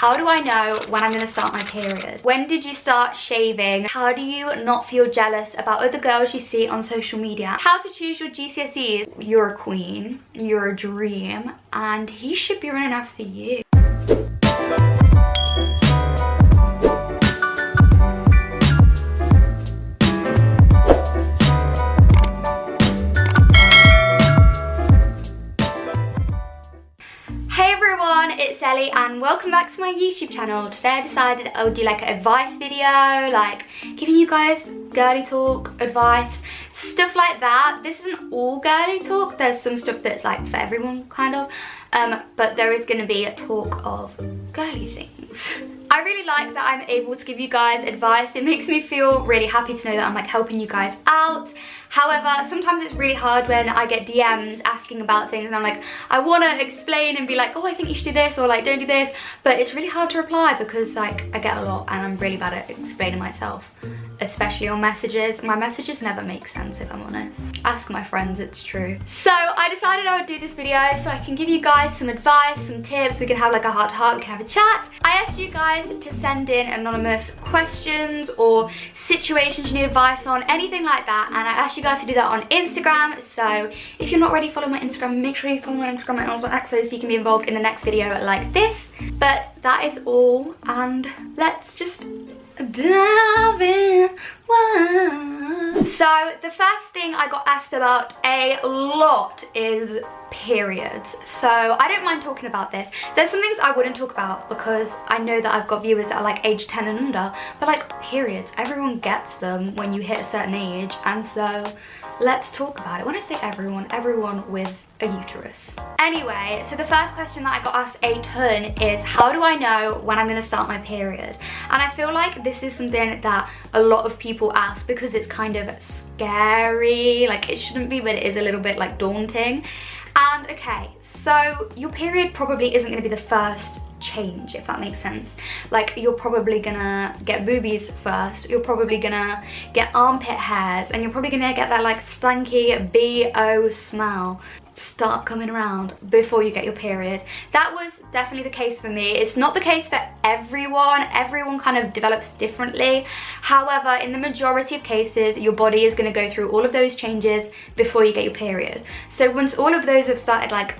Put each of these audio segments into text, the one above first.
How do I know when I'm gonna start my period? When did you start shaving? How do you not feel jealous about other girls you see on social media? How to choose your GCSEs? You're a queen, you're a dream, and he should be running after you. It's Ellie and welcome back to my YouTube channel. Today I decided I would do like an advice video, like giving you guys girly talk, advice, stuff like that. This isn't all girly talk, there's some stuff that's like for everyone kind of, but there is going to be a talk of girly things. I really like that I'm able to give you guys advice. It makes me feel really happy to know that I'm like helping you guys out. However, sometimes it's really hard when I get DMs asking about things and I'm like, I want to explain and be like, oh, I think you should do this, or like, don't do this. But it's really hard to reply because like I get a lot and I'm really bad at explaining myself, especially on messages. My messages never make sense, if I'm honest. Ask my friends, it's true. So I decided I would do this video so I can give you guys some advice, some tips. We can have like a heart-to-heart, we can have a chat. I asked you guys to send in anonymous questions or situations you need advice on, anything like that, and I asked you guys to do that on Instagram. So if you're not already following my Instagram, make sure you follow my Instagram and also access so you can be involved in the next video like this. But that is all, and let's just dive in. So the first thing I got asked about a lot is periods. So I don't mind talking about this. There's some things I wouldn't talk about because I know that I've got viewers that are like age 10 and under, but like periods, everyone gets them when you hit a certain age, and so let's talk about it. When I say everyone, everyone with a uterus. Anyway, so the first question that I got asked a ton is, how do I know when I'm going to start my period? And I feel like this is something that a lot of people ask because it's kind of scary. Like, it shouldn't be, but it is a little bit like daunting. And okay, so your period probably isn't going to be the first change, if that makes sense. Like, you're probably gonna get boobies first, you're probably gonna get armpit hairs, and you're probably gonna get that like stanky BO smell start coming around before you get your period. That was definitely the case for me. It's not the case for everyone kind of develops differently. However, in the majority of cases, your body is going to go through all of those changes before you get your period. So once all of those have started like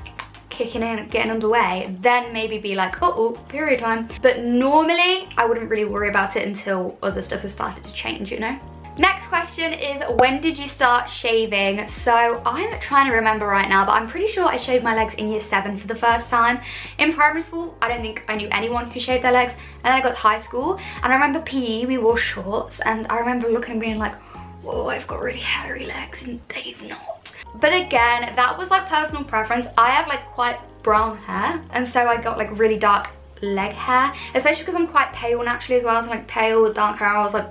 kicking in, getting underway, then maybe be like, oh, period time. But normally I wouldn't really worry about it until other stuff has started to change, you know. Next question is, when did you start shaving? So I'm trying to remember right now, but I'm pretty sure I shaved my legs in year 7 for the first time. In primary school, I don't think I knew anyone who shaved their legs. And then I got to high school, and I remember PE, we wore shorts, and I remember looking and being like, whoa, I've got really hairy legs, and they've not. But again, that was like personal preference. I have like quite brown hair, and so I got like really dark leg hair, especially because I'm quite pale naturally as well. So I'm like pale with dark hair. I was like,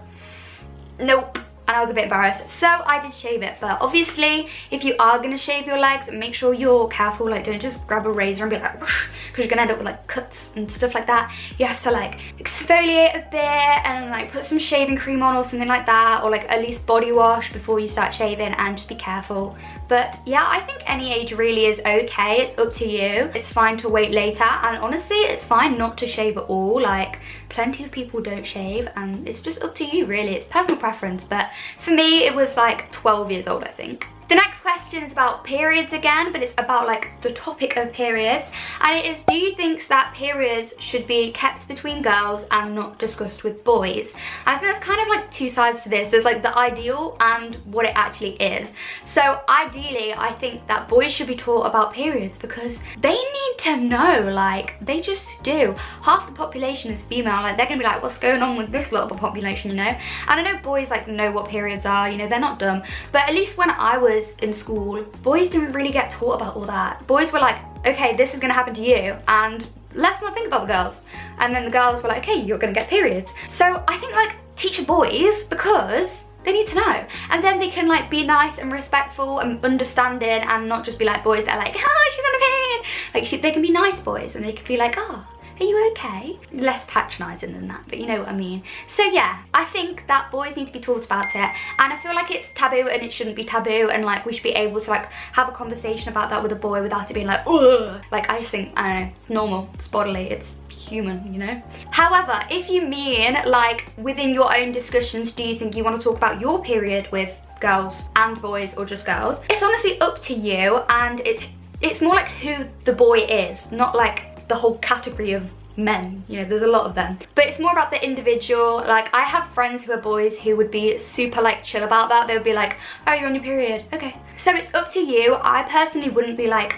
nope. And I was a bit embarrassed, so I did shave it. But obviously, if you are gonna shave your legs, make sure you're careful. Like, don't just grab a razor and be like, whoosh, because you're gonna end up with like cuts and stuff like that. You have to like exfoliate a bit and like put some shaving cream on or something like that, or like at least body wash before you start shaving, and just be careful. But yeah, I think any age really is okay. It's up to you. It's fine to wait later, and honestly, it's fine not to shave at all. Like, plenty of people don't shave, and it's just up to you really. It's personal preference, but for me it was like 12 years old, I think. The next question is about periods again, but it's about like the topic of periods, and it is, do you think that periods should be kept between girls and not discussed with boys? And I think there's kind of like two sides to this. There's like the ideal and what it actually is. So ideally, I think that boys should be taught about periods because they need to know, like, they just do. Half the population is female, like they're gonna be like, what's going on with this lot of the population, you know? And I know boys like know what periods are, you know, they're not dumb, but at least when I was in school, boys didn't really get taught about all that. Boys were like, okay, this is gonna happen to you, and let's not think about the girls. And then the girls were like, okay, you're gonna get periods. So I think like teach the boys because they need to know, and then they can like be nice and respectful and understanding, and not just be like boys that are like, oh, she's on a period. Like, they can be nice boys, and they can be like, oh, are you okay? Less patronising than that, but you know what I mean. So yeah, I think that boys need to be taught about it, and I feel like it's taboo and it shouldn't be taboo, and like we should be able to like have a conversation about that with a boy without it being like, ugh. Like, I just think, I don't know, it's normal, it's bodily, it's human, you know? However, if you mean like within your own discussions, do you think you want to talk about your period with girls and boys or just girls? It's honestly up to you, and it's more like who the boy is, not like the whole category of men, you know, there's a lot of them, but it's more about the individual. Like, I have friends who are boys who would be super like chill about that. They would be like, oh, you're on your period, okay. So it's up to you. I personally wouldn't be like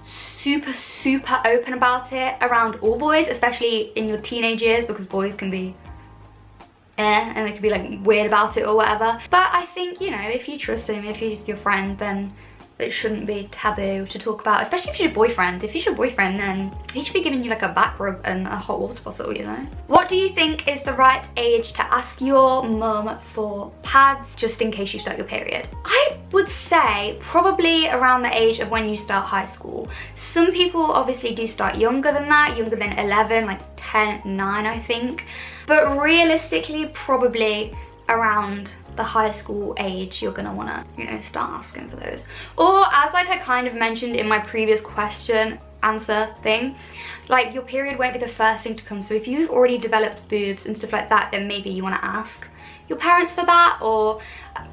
super open about it around all boys, especially in your teenage years, because boys can be and they can be like weird about it or whatever. But I think, you know, if you trust him, if he's your friend, then it shouldn't be taboo to talk about, especially if he's your boyfriend. If he's your boyfriend, then he should be giving you like a back rub and a hot water bottle, you know? What do you think is the right age to ask your mum for pads, just in case you start your period? I would say probably around the age of when you start high school. Some people obviously do start younger than that, younger than 11, like 10, 9, I think. But realistically, probably around the high school age, you're gonna wanna, you know, start asking for those. Or as like I kind of mentioned in my previous question answer thing, like your period won't be the first thing to come. So if you've already developed boobs and stuff like that, then maybe you wanna ask your parents for that. Or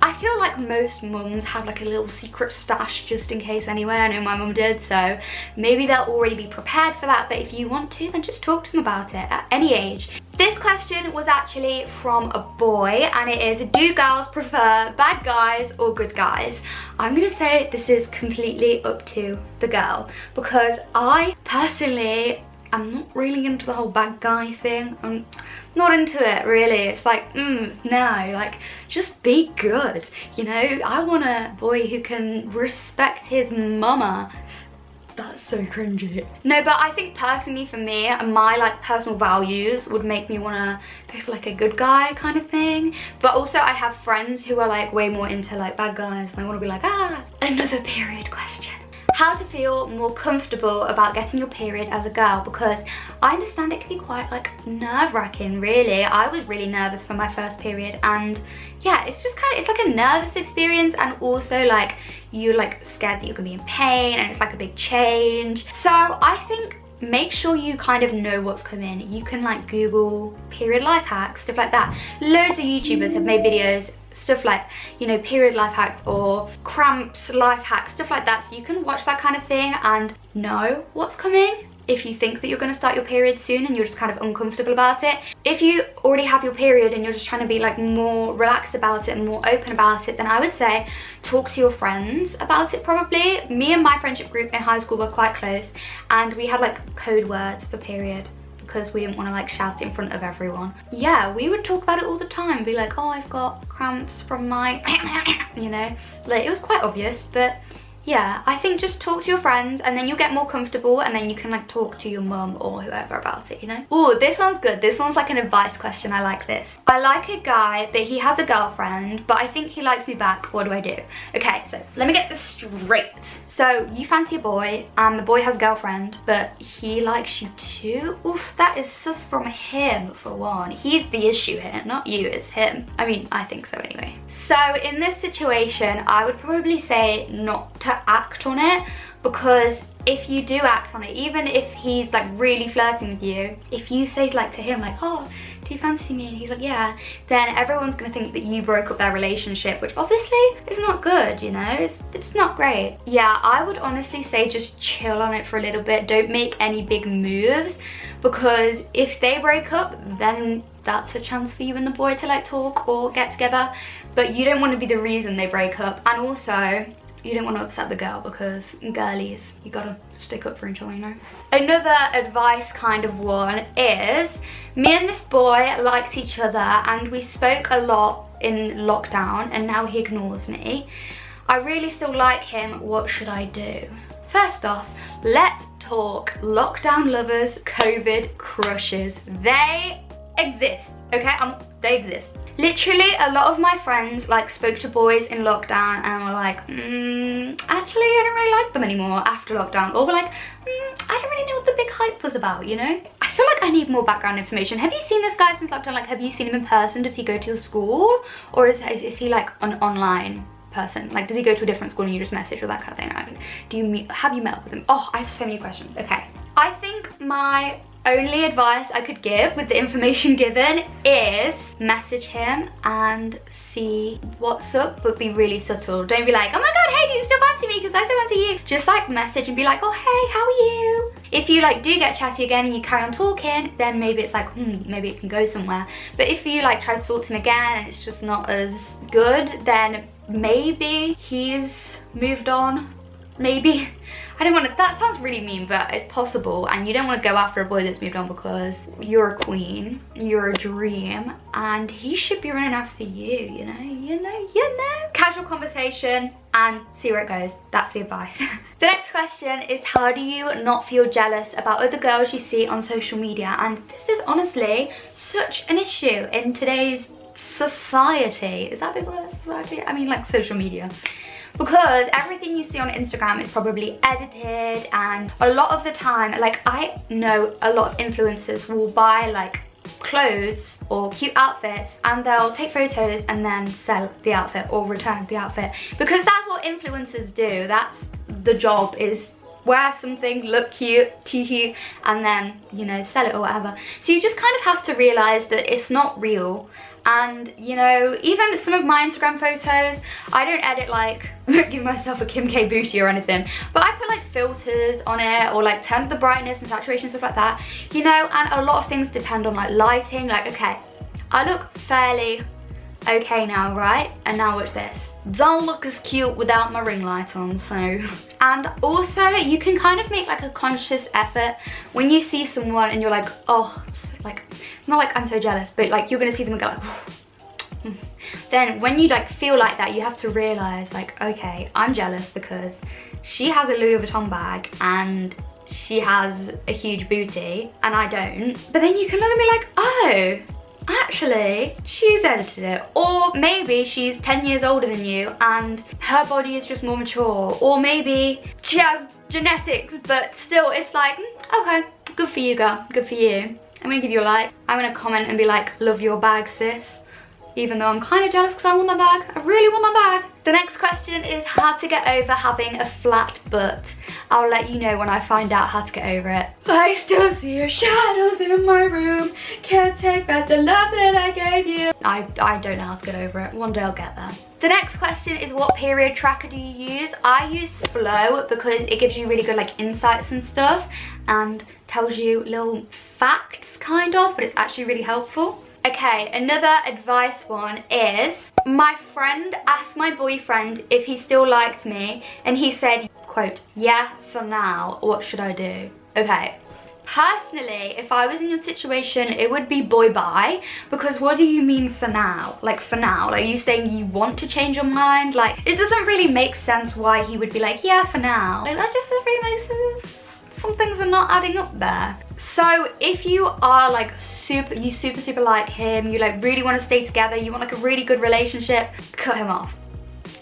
I feel like most mums have like a little secret stash just in case anyway. I know my mum did, so maybe they'll already be prepared for that. But if you want to, then just talk to them about it at any age. This question was actually from a boy, and it is, do girls prefer bad guys or good guys? I'm gonna say this is completely up to the girl, because I personally am not really into the whole bad guy thing. I'm not into it, really. It's like, no, like, just be good, you know? I want a boy who can respect his mama. That's so cringy. No, but I think personally for me, my like personal values would make me want to go for like a good guy kind of thing. But also I have friends who are like way more into like bad guys, and I want to be like, another period question. How to feel more comfortable about getting your period as a girl, because I understand it can be quite like nerve-wracking, really. I was really nervous for my first period, and yeah, it's just kind of, it's like a nervous experience, and also like you're like scared that you're gonna be in pain, and it's like a big change. So I think make sure you kind of know what's coming. You can like Google period life hacks, stuff like that. Loads of YouTubers have made videos, stuff like, you know, period life hacks or cramps life hacks, stuff like that. So you can watch that kind of thing and know what's coming. If you think that you're going to start your period soon and you're just kind of uncomfortable about it. If you already have your period and you're just trying to be like more relaxed about it and more open about it, then I would say talk to your friends about it probably. Me and my friendship group in high school were quite close, and we had like code words for period, because we didn't want to like shout it in front of everyone. Yeah, we would talk about it all the time, be like, oh, I've got cramps from my you know, like it was quite obvious. But yeah, I think just talk to your friends, and then you'll get more comfortable, and then you can like talk to your mum or whoever about it, you know. Oh, this one's good. This one's like an advice question. I like this. I like a guy, but he has a girlfriend, but I think he likes me back. What do I do? Okay, so let me get this straight. So you fancy a boy, and the boy has a girlfriend, but he likes you too? Oof, that is sus from him, for one. He's the issue here, not you, it's him. I mean, I think so anyway. So in this situation, I would probably say not to act on it, because if you do act on it, even if he's like really flirting with you, if you say like to him like, oh, do you fancy me? And he's like, yeah, then everyone's gonna think that you broke up their relationship, which obviously is not good, you know, it's not great. Yeah, I would honestly say just chill on it for a little bit. Don't make any big moves, because if they break up, then that's a chance for you and the boy to like talk or get together, but you don't want to be the reason they break up. And also, you don't want to upset the girl, because girlies, you gotta stick up for each other, you know. Another advice kind of one is, me and this boy liked each other and we spoke a lot in lockdown, and now he ignores me. I really still like him. What should I do? First off, let's talk lockdown lovers, COVID crushes. They exist, okay? They exist. Literally, a lot of my friends like spoke to boys in lockdown and were like, actually I don't really like them anymore after lockdown. Or were like, I don't really know what the big hype was about, you know? I feel like I need more background information. Have you seen this guy since lockdown? Like, have you seen him in person? Does he go to your school? Or is he like an online person? Like, does he go to a different school and you just message or that kind of thing? Have you met up with him? Oh, I have so many questions. Okay. I think my only advice I could give with the information given is message him and see what's up, but be really subtle. Don't be like, oh my god, hey, do you still fancy me? Because I still fancy you. Just like message and be like, oh hey, how are you? If you like do get chatty again and you carry on talking, then maybe it's like, maybe it can go somewhere. But if you like try to talk to him again and it's just not as good, then maybe he's moved on. Maybe. I don't want to, that sounds really mean, but it's possible, and you don't want to go after a boy that's moved on because you're a queen, you're a dream, and he should be running after you, you know. Casual conversation and see where it goes. That's the advice. The next question is, how do you not feel jealous about other girls you see on social media? And this is honestly such an issue in today's society. Is that a big word, society? I mean like social media. Because everything you see on Instagram is probably edited, and a lot of the time, like I know a lot of influencers will buy like clothes or cute outfits and they'll take photos and then sell the outfit or return the outfit, because that's what influencers do. That's the job, is wear something, look cute, teehee, and then, you know, sell it or whatever. So you just kind of have to realize that it's not real. And you know, even some of my Instagram photos, I don't edit like give myself a Kim K booty or anything, but I put like filters on it or like turn up the brightness and saturation, stuff like that, you know. And a lot of things depend on like lighting. Like, okay, I look fairly okay now, right? And now watch this. Don't look as cute without my ring light on, so. And also you can kind of make like a conscious effort when you see someone and you're like, oh, like, not like I'm so jealous, but like you're gonna see them and go like, oh. Then when you like feel like that, you have to realize like, okay, I'm jealous because she has a Louis Vuitton bag and she has a huge booty and I don't. But then you can look at me like, oh, actually she's edited it. Or maybe she's 10 years older than you and her body is just more mature, or maybe she has genetics, but still it's like, okay, good for you, girl, good for you. I'm gonna give you a like. I'm gonna comment and be like, love your bag, sis. Even though I'm kind of jealous because I want my bag. I really want my bag. The next question is how to get over having a flat butt. I'll let you know when I find out how to get over it. I still see your shadows in my room. Can't take back the love that I gave you. I don't know how to get over it. One day I'll get there. The next question is, what period tracker do you use? I use Flow because it gives you really good like insights and stuff and tells you little facts kind of, but it's actually really helpful. Okay, another advice one is, my friend asked my boyfriend if he still liked me and he said, quote, yeah, for now, what should I do? Okay, personally, if I was in your situation, it would be boy bye, because what do you mean for now? Like for now, like you saying you want to change your mind? Like it doesn't really make sense why he would be like, yeah, for now. Like that just doesn't really make sense. Some things are not adding up there. So if you are like you super like him, you like really want to stay together, you want like a really good relationship, cut him off.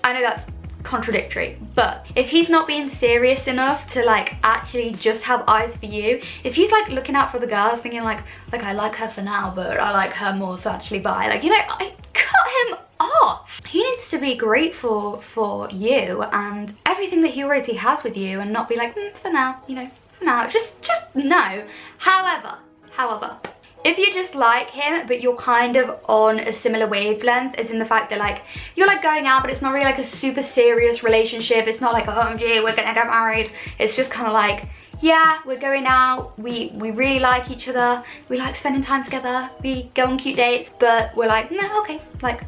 I know that's contradictory, but if he's not being serious enough to like actually just have eyes for you, if he's like looking out for the girls thinking like I like her for now but I like her more, so actually bye, like, you know, I cut him off. He needs to be grateful for you and everything that he already has with you and not be like, for now, you know, for now, just no. However, if you just like him but you're kind of on a similar wavelength, as in the fact that like you're like going out but it's not really like a super serious relationship, it's not like, OMG, we're gonna get married, it's just kind of like, yeah, we're going out, we really like each other, we like spending time together, we go on cute dates, but we're like, no, okay. Like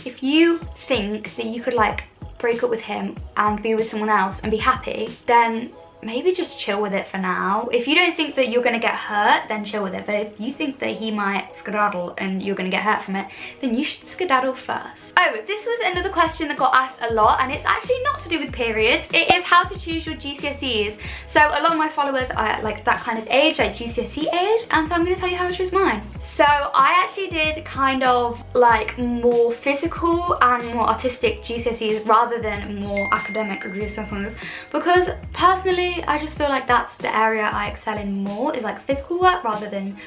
if you think that you could like break up with him and be with someone else and be happy, then maybe just chill with it for now. If you don't think that you're gonna get hurt, then chill with it. But if you think that he might skedaddle and you're gonna get hurt from it, then you should skedaddle first. Oh, this was another question that got asked a lot, and it's actually not to do with periods. It is how to choose your GCSEs. So a lot of my followers are like that kind of age, like GCSE age, and so I'm gonna tell you how to choose mine. So I actually did kind of like more physical and more artistic GCSEs rather than more academic GCSEs, because personally I just feel like that's the area I excel in more, is like physical work rather than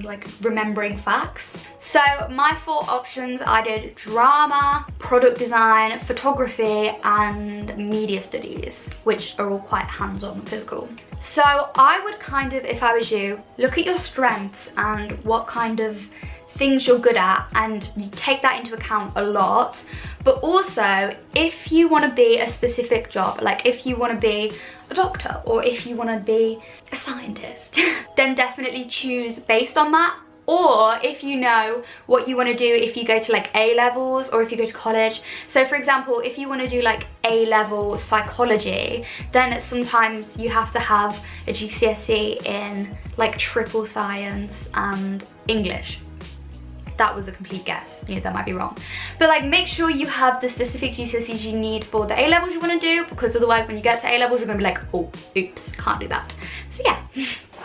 like remembering facts. So my 4 options, I did drama, product design, photography and media studies, which are all quite hands-on and physical. So I would kind of, if I was you, look at your strengths and what kind of things you're good at, and you take that into account a lot. But also, if you want to be a specific job, like if you want to be a doctor or if you want to be a scientist, then definitely choose based on that. Or if you know what you want to do if you go to like A-levels or if you go to college. So for example, if you want to do like A-level psychology, then sometimes you have to have a GCSE in like triple science and English. That was a complete guess, you know, that might be wrong. But like, make sure you have the specific GCSEs you need for the A-levels you want to do, because otherwise when you get to A-levels you're going to be like, oh, oops, can't do that. So yeah.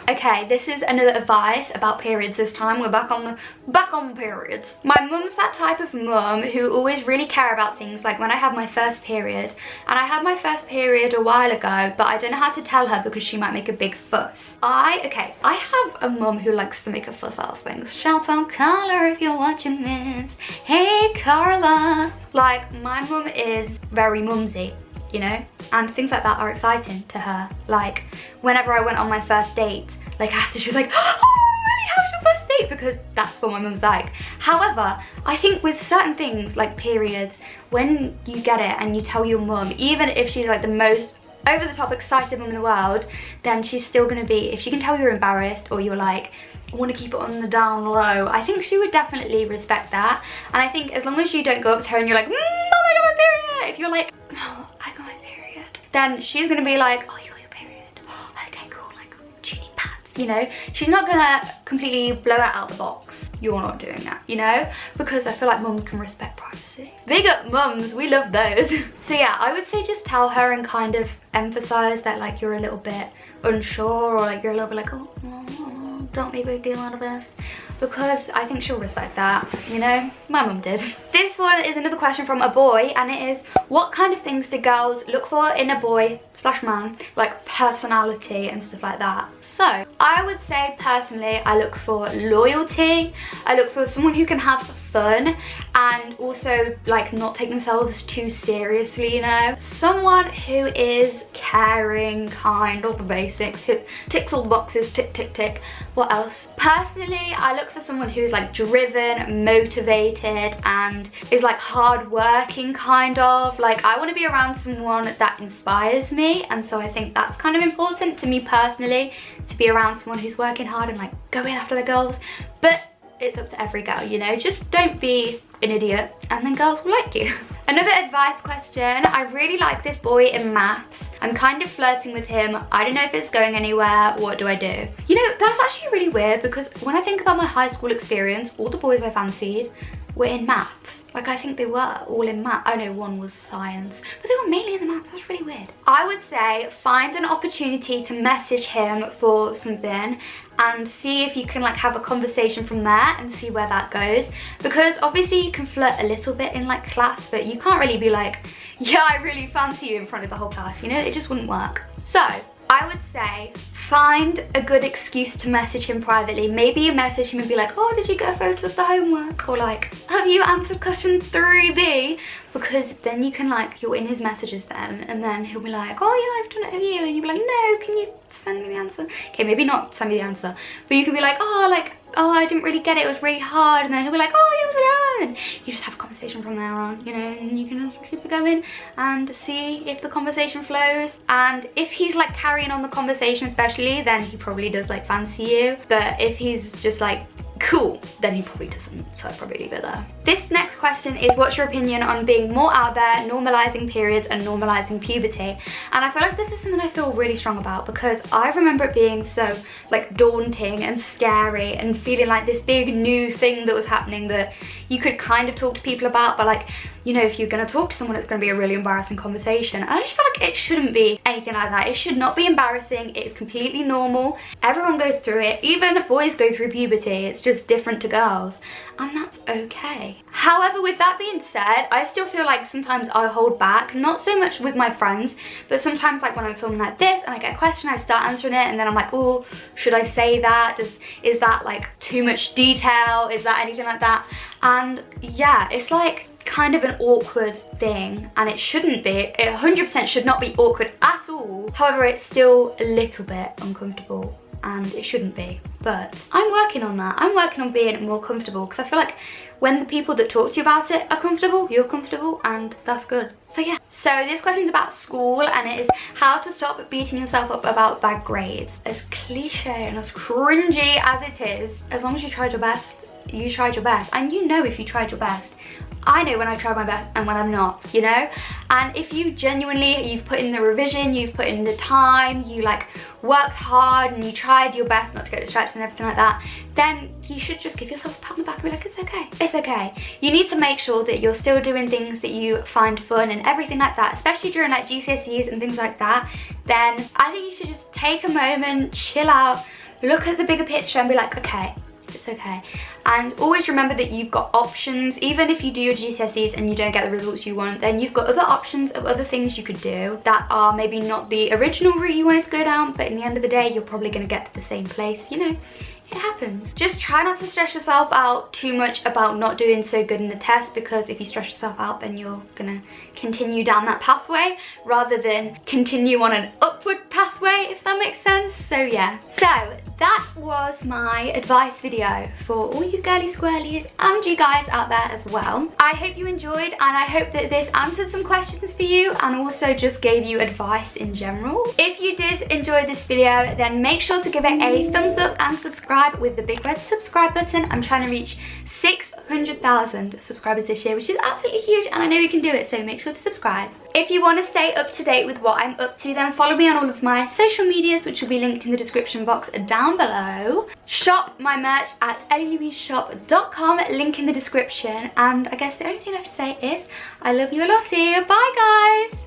Okay, this is another advice about periods this time. We're back on periods. My mum's that type of mum who always really care about things, like when I have my first period. And I had my first period a while ago, but I don't know how to tell her because she might make a big fuss. I have a mum who likes to make a fuss out of things. Shout out Carla if you're watching this. Hey Carla. Like, my mum is very mumsy, you know, and things like that are exciting to her. Like whenever I went on my first date, like after, she was like, oh really, how was your first date? Because that's what my mum's like. However, I think with certain things like periods, when you get it and you tell your mum, even if she's like the most over the top excited mum in the world, then she's still gonna be, if she can tell you're embarrassed or you're like, I want to keep it on the down low, I think she would definitely respect that. And I think as long as you don't go up to her and you're like, oh I got my period, if you're like, oh I got my period, then she's gonna be like, oh you got your period, oh, okay cool, like do you need pads, you know? She's not gonna completely blow it out the box. You're not doing that, you know, because I feel like mums can respect privacy. Big up mums, we love those. So yeah, I would say just tell her and kind of emphasize that like you're a little bit unsure, or like you're a little bit like, oh don't make a big deal out of this, because I think she'll respect that, you know? My mum did. This one is another question from a boy, and it is, what kind of things do girls look for in a boy / man, like personality and stuff like that? So I would say personally, I look for loyalty. I look for someone who can have fun and also like not take themselves too seriously, you know? Someone who is caring, kind, all the basics, ticks all the boxes, tick tick tick. What else? Personally, I look for someone who's like driven, motivated, and is like hardworking, kind of. Like, I want to be around someone that inspires me, and so I think that's kind of important to me personally, to be around someone who's working hard and like going after their goals. But it's up to every girl, you know? Just don't be an idiot and then girls will like you. Another advice question. I really like this boy in maths. I'm kind of flirting with him. I don't know if it's going anywhere. What do I do? You know, that's actually really weird, because when I think about my high school experience, all the boys I fancied were in maths. Like, I think they were all in maths. Oh no, one was science, but they were mainly in the maths. That's really weird. I would say find an opportunity to message him for something and see if you can like have a conversation from there and see where that goes, because obviously you can flirt a little bit in like class, but you can't really be like, yeah, I really fancy you in front of the whole class, you know? It just wouldn't work. So I would say find a good excuse to message him privately. Maybe you message him and be like, oh, did you get a photo of the homework? Or like, have you answered question 3B? Because then you can like, you're in his messages then, and then he'll be like, oh yeah, I've done it with you. And you'll be like, no, can you send me the answer? Okay, maybe not send me the answer, but you can be like, oh, like, oh, I didn't really get it, it was really hard. And then he'll be like, oh, yeah, it was really hard. And you just have a conversation from there on, you know, and you can just keep it going and see if the conversation flows. And if he's like carrying on the conversation especially, then he probably does like fancy you. But if he's just like cool, then he probably doesn't, so I'd probably leave it there. This next question is, what's your opinion on being more out there, normalizing periods and normalizing puberty? And I feel like this is something I feel really strong about, because I remember it being so like daunting and scary and feeling like this big new thing that was happening that you could kind of talk to people about, but like, you know, if you're going to talk to someone, it's going to be a really embarrassing conversation. And I just feel like it shouldn't be anything like that. It should not be embarrassing. It's completely normal. Everyone goes through it. Even boys go through puberty. It's just different to girls. And that's okay. However, with that being said, I still feel like sometimes I hold back. Not so much with my friends, but sometimes like when I'm filming like this and I get a question, I start answering it, and then I'm like, oh, should I say that? Is that like too much detail? Is that anything like that? And yeah, it's like, kind of an awkward thing, and it shouldn't be. It 100% should not be awkward at all. However, it's still a little bit uncomfortable, and it shouldn't be. But I'm working on that. I'm working on being more comfortable, because I feel like when the people that talk to you about it are comfortable, you're comfortable, and that's good. So yeah. So this question's about school, and it is how to stop beating yourself up about bad grades. As cliche and as cringy as it is, as long as you tried your best, you tried your best. And you know if you tried your best. I know when I try my best and when I'm not, you know? And if you genuinely, you've put in the revision, you've put in the time, you like worked hard and you tried your best not to get distracted and everything like that, then you should just give yourself a pat on the back and be like, it's okay, it's okay. You need to make sure that you're still doing things that you find fun and everything like that, especially during like GCSEs and things like that. Then I think you should just take a moment, chill out, look at the bigger picture and be like, okay, it's okay. And always remember that you've got options. Even if you do your GCSEs and you don't get the results you want, then you've got other options of other things you could do that are maybe not the original route you wanted to go down, but in the end of the day, you're probably going to get to the same place, you know. It happens. Just try not to stress yourself out too much about not doing so good in the test, because if you stress yourself out, then you're gonna continue down that pathway rather than continue on an upward pathway, if that makes sense. So yeah. So that was my advice video for all you girly squirrelies and you guys out there as well. I hope you enjoyed, and I hope that this answered some questions for you and also just gave you advice in general. If you did enjoy this video, then make sure to give it a thumbs up and subscribe with the big red subscribe button. I'm trying to reach 600,000 subscribers this year, which is absolutely huge, and I know you can do it, so make sure to subscribe. If you want to stay up to date with what I'm up to, then follow me on all of my social medias, which will be linked in the description box down below. Shop my merch at ellielouiseshop.com, link in the description. And I guess the only thing I have to say is I love you a lot. Bye guys!